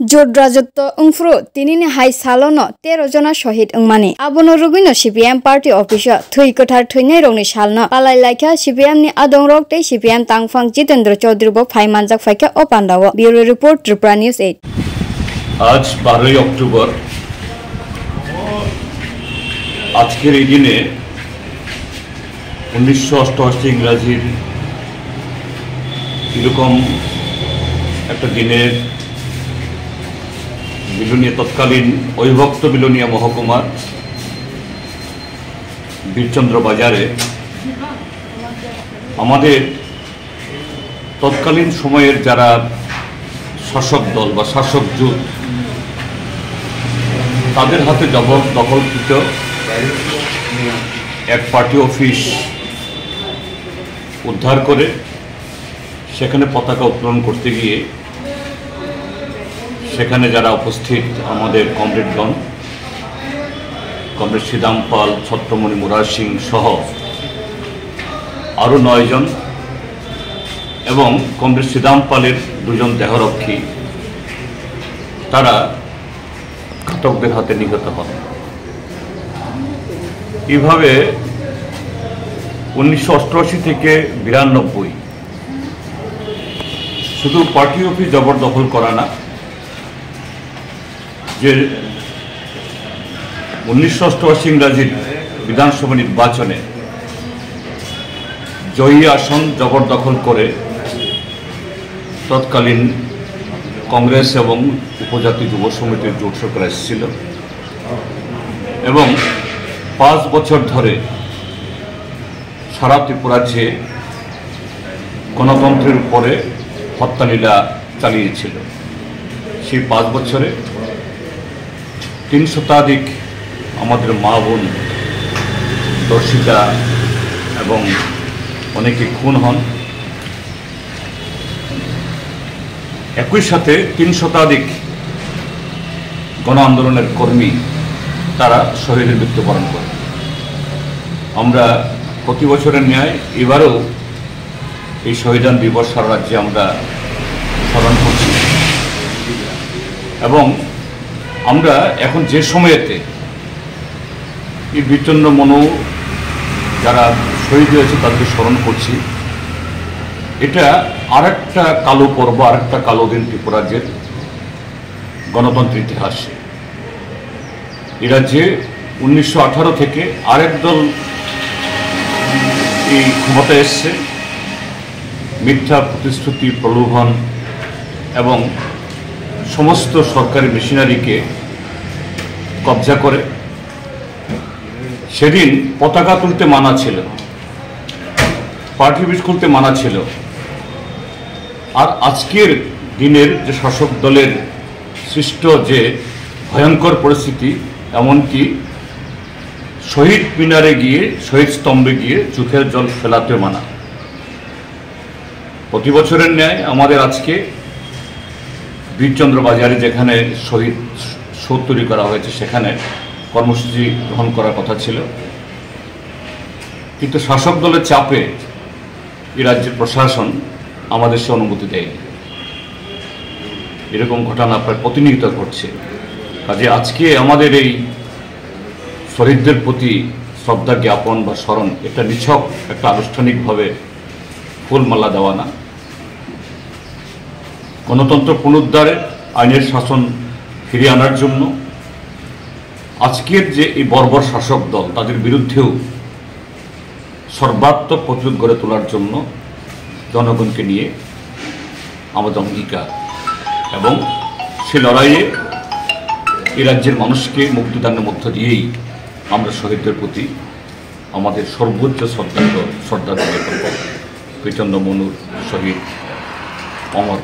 জোট রাজত্ব উংফ্রু তিনিনি হাই সালনো 13 जना শহীদ উংমানি আবনো রুবিনো সিপিএম পার্টি অফিস থুই কোঠার থুইনাই রংনি সালনো পালাই লাইখা সিপিএম नि আদং রক তে সিপিএম তাংফাং জিতেন্দ্র চৌধুরী বো ফাইমানজাক ফাইকা ও পান্ডাও ব্যুরো রিপোর্ট ত্রিপুরা নিউজ 8 আজ 12 অক্টোবর আজকের এই দিনে 1988 ইংরাজির এরকম একটা দিনের বিলোনিয়া তৎকালীন অবিভক্ত বিলোনিয়া মহকুমার বীরচন্দ্র বাজারে আমাদের তৎকালীন সময়ের যারা শাসক দল বা শাসক জোট তাদের হাতে দখলকৃত এক পার্টি অফিস উদ্ধার করে সেখানে পতাকা উত্তোলন করতে গিয়ে সেখানে যারা উপস্থিত আমাদের কমরেডগণ কমরেড শ্রীদাম পাল, ছত্রমণি মুরার সিং সহ আরও 9 জন এবং কমরেড শ্রীদাম পালের 2 জন দেহরক্ষী তারা ঘাতকদের হাতে নিহত হন। এইভাবে 1988 থেকে 92 শুধু পার্টি অফিস জবরদখল করা না, যে 1988 ইংরাজির বিধানসভা নির্বাচনে জয়ী আসন জবরদখল করে তৎকালীন কংগ্রেস এবং উপজাতি যুব সমিতির জোট সরকার এসেছিল এবং 5 বছর ধরে সারা ত্রিপুরাজ্যে গণতন্ত্রের উপরে হত্যালীলা চালিয়েছিল। সেই 5 বছরে 3 শতাধিক আমাদের মা বোন দর্শিতা এবং অনেকে খুন হন। একই সাথে 3 শতাধিক গণ আন্দোলনের কর্মী তারা শহীদের মৃত্যুবরণ করে। আমরা প্রতি বছরের ন্যায় এবারও এই শহীদান দিবস সারা রাজ্যে আমরা স্মরণ করছি এবং আমরা এখন যে সময়েতে এই বিচ্ছিন্ন মনো যারা শহীদ হয়েছে তাদেরকে স্মরণ করছি, এটা আরেকটা কালো পর্ব, আরেকটা কালো দিন ত্রিপুরা রাজ্যের গণতন্ত্রের ইতিহাসে। এ রাজ্যে 1918 থেকে আরেক দল এই ক্ষমতায় এসছে, মিথ্যা প্রতিশ্রুতি, প্রলোভন এবং সমস্ত সরকারি মেশিনারিকে কবজা করে। সেদিন পতাকা তুলতে মানা ছিল, পার্টি অফিস খুলতে মানা ছিল, আর আজকের দিনের যে শাসক দলের সৃষ্ট যে ভয়ঙ্কর পরিস্থিতি, এমনকি শহীদ মিনারে গিয়ে, শহীদ স্তম্ভে গিয়ে চোখের জল ফেলাতে মানা। প্রতি বছরের ন্যায় আমাদের আজকে বীরচন্দ্র বাজারে যেখানে শহীদ সৌধ তৈরি করা হয়েছে সেখানে কর্মসূচি গ্রহণ করার কথা ছিল, কিন্তু শাসক দলের চাপে এই রাজ্যের প্রশাসন আমাদের সে অনুমতি দেয়নি। এরকম ঘটনা প্রায় প্রতিনিয়ত ঘটছে। কাজে আজকে আমাদের এই শহীদদের প্রতি শ্রদ্ধা জ্ঞাপন বা স্মরণ, এটা নিছক একটা আনুষ্ঠানিকভাবে ফুলমালা দেওয়া না, গণতন্ত্র পুনরুদ্ধারে, আইনের শাসন ফিরিয়ে আনার জন্য আজকের যে এই বর্বর শাসক দল তাদের বিরুদ্ধেও সর্বাত্মক প্রতিরোধ গড়ে তোলার জন্য জনগণকে নিয়ে আমাদের অঙ্গীকার এবং সে লড়াইয়ে এই রাজ্যের মানুষকে মুক্তিদানের মধ্য দিয়েই আমরা শহীদদের প্রতি আমাদের সর্বোচ্চ শ্রদ্ধা জ্ঞাপন করব। বীরচন্দ্র মনুর শহীদ অমর।